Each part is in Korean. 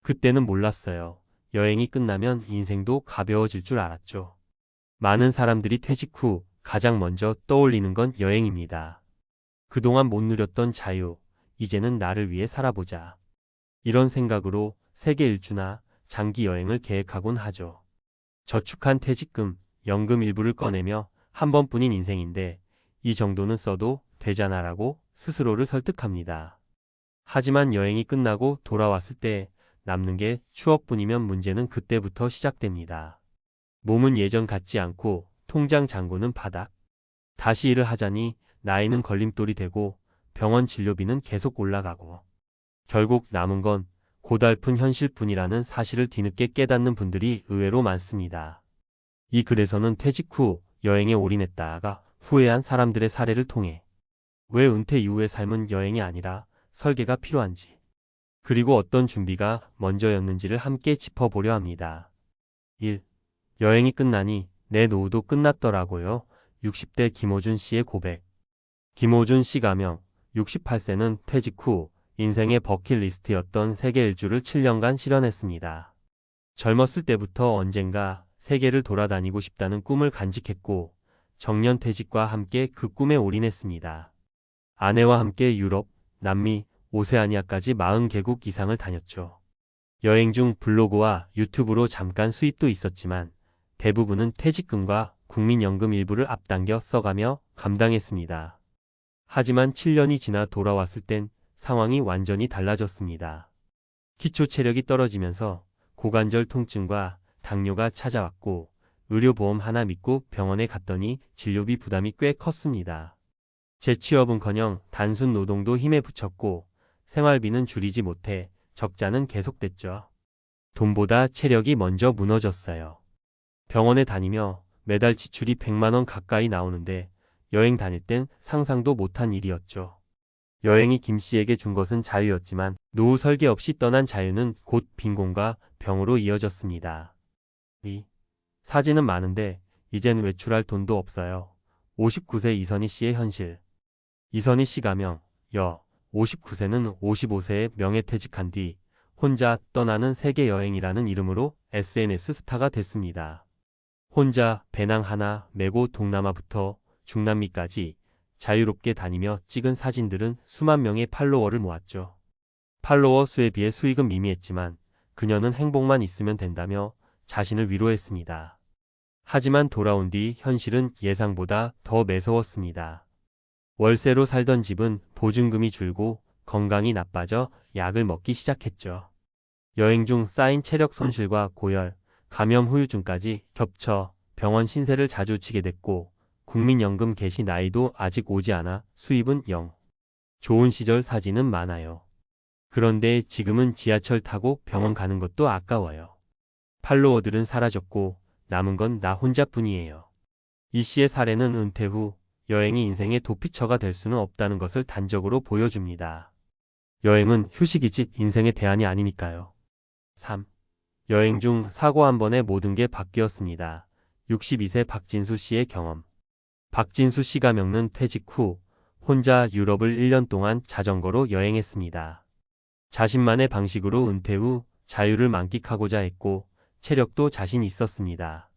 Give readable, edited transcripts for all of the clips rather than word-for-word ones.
그때는 몰랐어요. 여행이 끝나면 인생도 가벼워질 줄 알았죠. 많은 사람들이 퇴직 후 가장 먼저 떠올리는 건 여행입니다. 그동안 못 누렸던 자유, 이제는 나를 위해 살아보자. 이런 생각으로 세계 일주나 장기 여행을 계획하곤 하죠. 저축한 퇴직금, 연금 일부를 꺼내며 한 번뿐인 인생인데 이 정도는 써도 되잖아라고 스스로를 설득합니다. 하지만 여행이 끝나고 돌아왔을 때 남는 게 추억뿐이면 문제는 그때부터 시작됩니다. 몸은 예전 같지 않고 통장 잔고는 바닥. 다시 일을 하자니 나이는 걸림돌이 되고 병원 진료비는 계속 올라가고 결국 남은 건 고달픈 현실뿐이라는 사실을 뒤늦게 깨닫는 분들이 의외로 많습니다. 이 글에서는 퇴직 후 여행에 올인했다가 후회한 사람들의 사례를 통해 왜 은퇴 이후의 삶은 여행이 아니라 설계가 필요한지, 그리고 어떤 준비가 먼저였는지를 함께 짚어보려 합니다. 1. 여행이 끝나니 내 노후도 끝났더라고요. 60대 김호준 씨의 고백. 김호준 씨 가명, 68세는 퇴직 후 인생의 버킷리스트였던 세계 일주를 7년간 실현했습니다. 젊었을 때부터 언젠가 세계를 돌아다니고 싶다는 꿈을 간직했고 정년 퇴직과 함께 그 꿈에 올인했습니다. 아내와 함께 유럽, 남미, 오세아니아까지 40개국 이상을 다녔죠. 여행 중 블로그와 유튜브로 잠깐 수입도 있었지만 대부분은 퇴직금과 국민연금 일부를 앞당겨 써가며 감당했습니다. 하지만 7년이 지나 돌아왔을 땐 상황이 완전히 달라졌습니다. 기초 체력이 떨어지면서 고관절 통증과 당뇨가 찾아왔고 의료보험 하나 믿고 병원에 갔더니 진료비 부담이 꽤 컸습니다. 재취업은커녕 단순 노동도 힘에 부쳤고 생활비는 줄이지 못해 적자는 계속됐죠. 돈보다 체력이 먼저 무너졌어요. 병원에 다니며 매달 지출이 100만 원 가까이 나오는데 여행 다닐 땐 상상도 못한 일이었죠. 여행이 김 씨에게 준 것은 자유였지만 노후 설계 없이 떠난 자유는 곧 빈곤과 병으로 이어졌습니다. 2. 사진은 많은데 이젠 외출할 돈도 없어요. 59세 이선희 씨의 현실. 이선희 씨 가명, 59세는 55세에 명예퇴직한 뒤 혼자 떠나는 세계 여행이라는 이름으로 SNS 스타가 됐습니다. 혼자 배낭 하나 메고 동남아부터 중남미까지 자유롭게 다니며 찍은 사진들은 수만 명의 팔로워를 모았죠. 팔로워 수에 비해 수익은 미미했지만 그녀는 행복만 있으면 된다며 자신을 위로했습니다. 하지만 돌아온 뒤 현실은 예상보다 더 매서웠습니다. 월세로 살던 집은 보증금이 줄고 건강이 나빠져 약을 먹기 시작했죠. 여행 중 쌓인 체력 손실과 고열, 감염 후유증까지 겹쳐 병원 신세를 자주 지게 됐고 국민연금 개시 나이도 아직 오지 않아 수입은 0. 좋은 시절 사진은 많아요. 그런데 지금은 지하철 타고 병원 가는 것도 아까워요. 팔로워들은 사라졌고 남은 건 나 혼자뿐이에요. 이 씨의 사례는 은퇴 후 여행이 인생의 도피처가 될 수는 없다는 것을 단적으로 보여줍니다. 여행은 휴식이지 인생의 대안이 아니니까요. 3. 여행 중 사고 한 번에 모든 게 바뀌었습니다. 62세 박진수 씨의 경험. 박진수 씨 가명은 퇴직 후 혼자 유럽을 1년 동안 자전거로 여행했습니다. 자신만의 방식으로 은퇴 후 자유를 만끽하고자 했고 체력도 자신 있었습니다.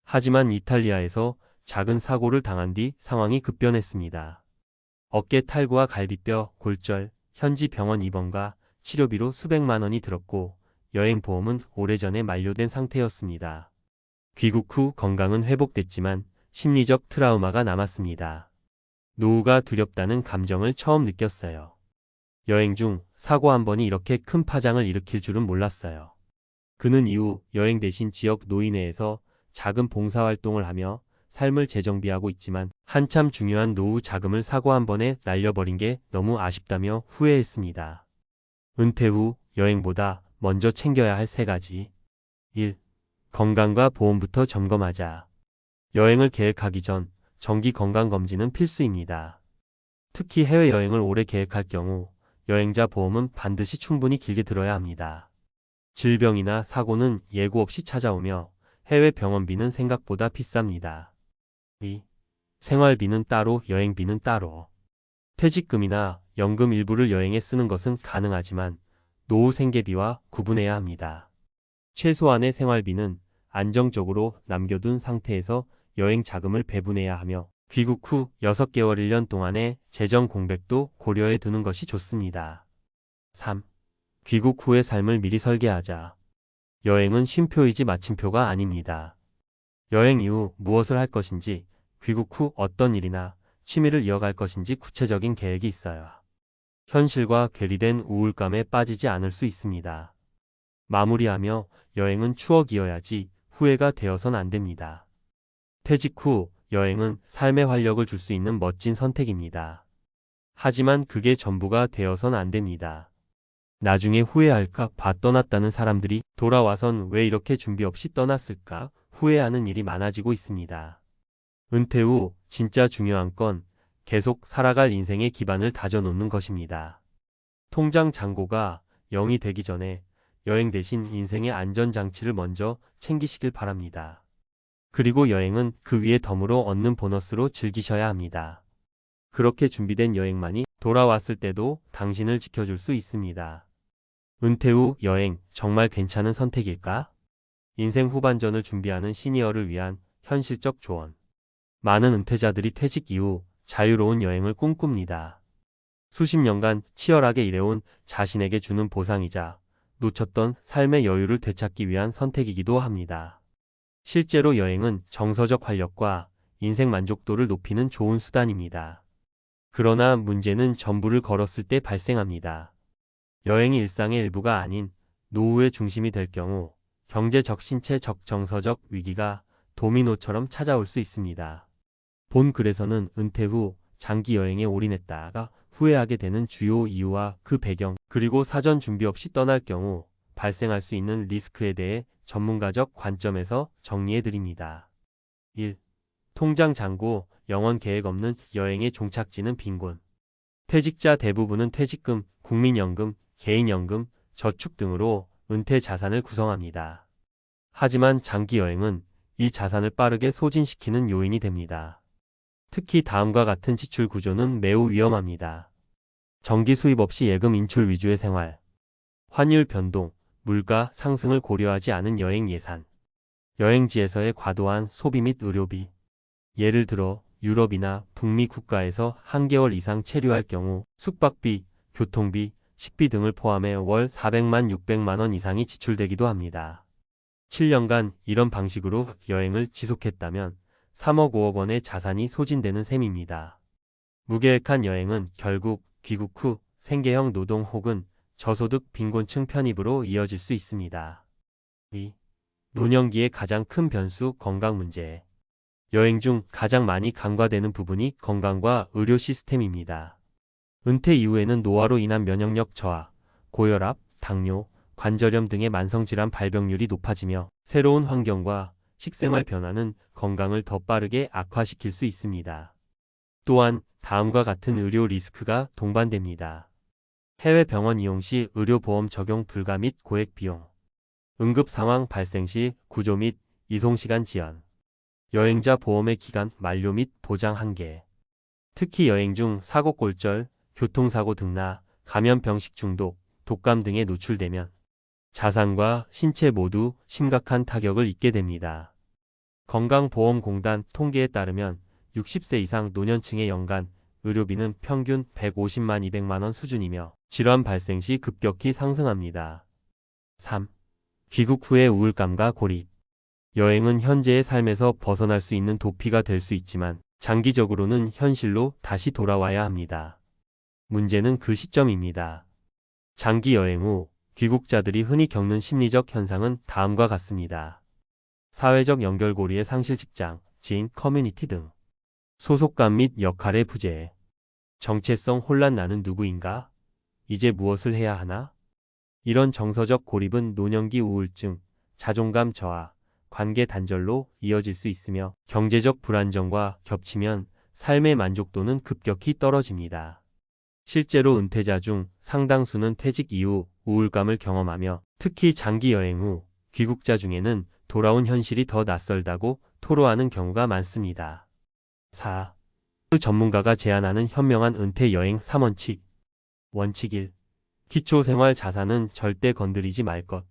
하지만 이탈리아에서 작은 사고를 당한 뒤 상황이 급변했습니다. 어깨 탈구와 갈비뼈, 골절, 현지 병원 입원과 치료비로 수백만 원이 들었고 여행보험은 오래전에 만료된 상태였습니다. 귀국 후 건강은 회복됐지만 심리적 트라우마가 남았습니다. 노후가 두렵다는 감정을 처음 느꼈어요. 여행 중 사고 한 번이 이렇게 큰 파장을 일으킬 줄은 몰랐어요. 그는 이후 여행 대신 지역 노인회에서 작은 봉사활동을 하며 삶을 재정비하고 있지만 한참 중요한 노후 자금을 사고 한 번에 날려버린 게 너무 아쉽다며 후회했습니다. 은퇴 후 여행보다 먼저 챙겨야 할 3가지. 1. 건강과 보험부터 점검하자. 여행을 계획하기 전 정기 건강검진은 필수입니다. 특히 해외여행을 오래 계획할 경우 여행자 보험은 반드시 충분히 길게 들어야 합니다. 질병이나 사고는 예고 없이 찾아오며 해외 병원비는 생각보다 비쌉니다. 2. 생활비는 따로 여행비는 따로. 퇴직금이나 연금 일부를 여행에 쓰는 것은 가능하지만 노후 생계비와 구분해야 합니다. 최소한의 생활비는 안정적으로 남겨둔 상태에서 여행 자금을 배분해야 하며 귀국 후 6개월 1년 동안의 재정 공백도 고려해 두는 것이 좋습니다. 3. 귀국 후의 삶을 미리 설계하자. 여행은 쉼표이지 마침표가 아닙니다. 여행 이후 무엇을 할 것인지, 귀국 후 어떤 일이나 취미를 이어갈 것인지 구체적인 계획이 있어야 현실과 괴리된 우울감에 빠지지 않을 수 있습니다. 마무리하며 여행은 추억이어야지 후회가 되어선 안 됩니다. 퇴직 후 여행은 삶의 활력을 줄 수 있는 멋진 선택입니다. 하지만 그게 전부가 되어선 안 됩니다. 나중에 후회할까 봐 떠났다는 사람들이 돌아와선 왜 이렇게 준비 없이 떠났을까 후회하는 일이 많아지고 있습니다. 은퇴 후 진짜 중요한 건 계속 살아갈 인생의 기반을 다져놓는 것입니다. 통장 잔고가 0이 되기 전에 여행 대신 인생의 안전장치를 먼저 챙기시길 바랍니다. 그리고 여행은 그 위에 덤으로 얻는 보너스로 즐기셔야 합니다. 그렇게 준비된 여행만이 돌아왔을 때도 당신을 지켜줄 수 있습니다. 은퇴 후 여행 정말 괜찮은 선택일까? 인생 후반전을 준비하는 시니어를 위한 현실적 조언. 많은 은퇴자들이 퇴직 이후 자유로운 여행을 꿈꿉니다. 수십 년간 치열하게 일해온 자신에게 주는 보상이자 놓쳤던 삶의 여유를 되찾기 위한 선택이기도 합니다. 실제로 여행은 정서적 활력과 인생 만족도를 높이는 좋은 수단입니다. 그러나 문제는 전부를 걸었을 때 발생합니다. 여행이 일상의 일부가 아닌 노후의 중심이 될 경우 경제적, 신체적, 정서적 위기가 도미노처럼 찾아올 수 있습니다. 본 글에서는 은퇴 후 장기 여행에 올인했다가 후회하게 되는 주요 이유와 그 배경, 그리고 사전 준비 없이 떠날 경우 발생할 수 있는 리스크에 대해 전문가적 관점에서 정리해 드립니다. 1. 통장 잔고, 영원 계획 없는 여행의 종착지는 빈곤. 퇴직자 대부분은 퇴직금, 국민연금, 개인연금, 저축 등으로 은퇴 자산을 구성합니다. 하지만 장기 여행은 이 자산을 빠르게 소진시키는 요인이 됩니다. 특히 다음과 같은 지출 구조는 매우 위험합니다. 정기 수입 없이 예금 인출 위주의 생활. 환율 변동, 물가 상승을 고려하지 않은 여행 예산. 여행지에서의 과도한 소비 및 의료비. 예를 들어 유럽이나 북미 국가에서 한 개월 이상 체류할 경우 숙박비, 교통비, 식비 등을 포함해 월 400만 600만 원 이상이 지출되기도 합니다. 7년간 이런 방식으로 여행을 지속했다면 3억 5억 원의 자산이 소진되는 셈입니다. 무계획한 여행은 결국 귀국 후 생계형 노동 혹은 저소득 빈곤층 편입으로 이어질 수 있습니다. 2. 노년기의 가장 큰 변수 건강 문제. 여행 중 가장 많이 간과되는 부분이 건강과 의료 시스템입니다. 은퇴 이후에는 노화로 인한 면역력 저하, 고혈압, 당뇨, 관절염 등의 만성질환 발병률이 높아지며 새로운 환경과 식생활 변화는 건강을 더 빠르게 악화시킬 수 있습니다. 또한 다음과 같은 의료 리스크가 동반됩니다. 해외 병원 이용 시 의료보험 적용 불가 및 고액 비용. 응급 상황 발생 시 구조 및 이송시간 지연. 여행자 보험의 기간 만료 및 보장 한계. 특히 여행 중 사고 골절, 교통사고 등나 감염병 식중독, 독감 등에 노출되면 자산과 신체 모두 심각한 타격을 입게 됩니다. 건강보험공단 통계에 따르면 60세 이상 노년층의 연간 의료비는 평균 150만 200만 원 수준이며 질환 발생 시 급격히 상승합니다. 3. 귀국 후의 우울감과 고립. 여행은 현재의 삶에서 벗어날 수 있는 도피가 될 수 있지만 장기적으로는 현실로 다시 돌아와야 합니다. 문제는 그 시점입니다. 장기 여행 후 귀국자들이 흔히 겪는 심리적 현상은 다음과 같습니다. 사회적 연결고리의 상실, 직장, 지인, 커뮤니티 등. 소속감 및 역할의 부재. 정체성 혼란, 나는 누구인가? 이제 무엇을 해야 하나? 이런 정서적 고립은 노년기 우울증, 자존감 저하, 관계 단절로 이어질 수 있으며 경제적 불안정과 겹치면 삶의 만족도는 급격히 떨어집니다. 실제로 은퇴자 중 상당수는 퇴직 이후 우울감을 경험하며 특히 장기 여행 후 귀국자 중에는 돌아온 현실이 더 낯설다고 토로하는 경우가 많습니다. 4. 그 전문가가 제안하는 현명한 은퇴 여행 3원칙. 원칙 1. 기초생활 자산은 절대 건드리지 말 것.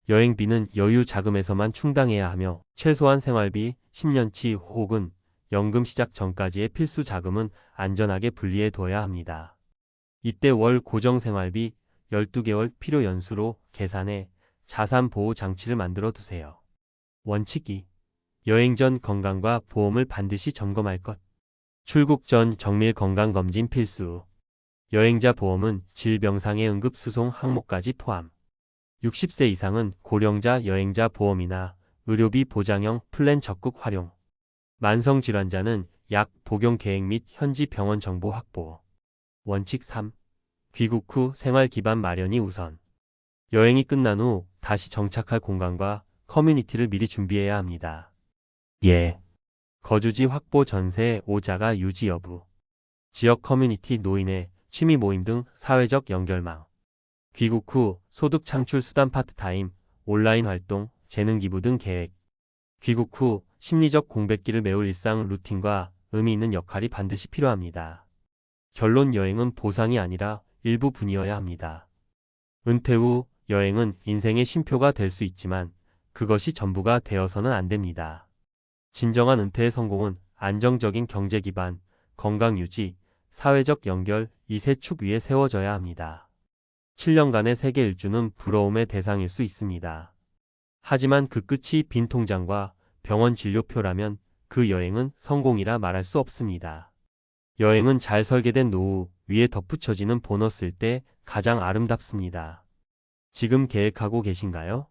여행비는 여유 자금에서만 충당해야 하며 최소한 생활비 10년치 혹은 연금 시작 전까지의 필수 자금은 안전하게 분리해 둬야 합니다. 이때 월 고정 생활비 12개월 필요 연수로 계산해 자산 보호 장치를 만들어 두세요. 원칙 2. 여행 전 건강과 보험을 반드시 점검할 것. 출국 전 정밀 건강검진 필수. 여행자 보험은 질병상의 응급수송 항목까지 포함. 60세 이상은 고령자 여행자 보험이나 의료비 보장형 플랜 적극 활용. 만성질환자는 약 복용 계획 및 현지 병원 정보 확보. 원칙 3. 귀국 후 생활 기반 마련이 우선. 여행이 끝난 후 다시 정착할 공간과 커뮤니티를 미리 준비해야 합니다. 예. 거주지 확보 전세 오자가 유지 여부. 지역 커뮤니티 노인의 취미 모임 등 사회적 연결망. 귀국 후 소득 창출 수단 파트타임, 온라인 활동, 재능 기부 등 계획. 귀국 후 심리적 공백기를 메울 일상 루틴과 의미 있는 역할이 반드시 필요합니다. 결론 여행은 보상이 아니라 일부분이어야 합니다. 은퇴 후 여행은 인생의 쉼표가 될 수 있지만 그것이 전부가 되어서는 안 됩니다. 진정한 은퇴의 성공은 안정적인 경제 기반, 건강 유지, 사회적 연결 이 세 축 위에 세워져야 합니다. 7년간의 세계 일주는 부러움의 대상일 수 있습니다. 하지만 그 끝이 빈 통장과 병원 진료표라면 그 여행은 성공이라 말할 수 없습니다. 여행은 잘 설계된 노후 위에 덧붙여지는 보너스일 때 가장 아름답습니다. 지금 계획하고 계신가요?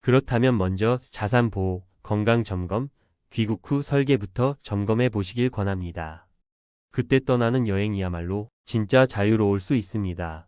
그렇다면 먼저 자산 보호, 건강 점검, 귀국 후 설계부터 점검해 보시길 권합니다. 그때 떠나는 여행이야말로 진짜 자유로울 수 있습니다.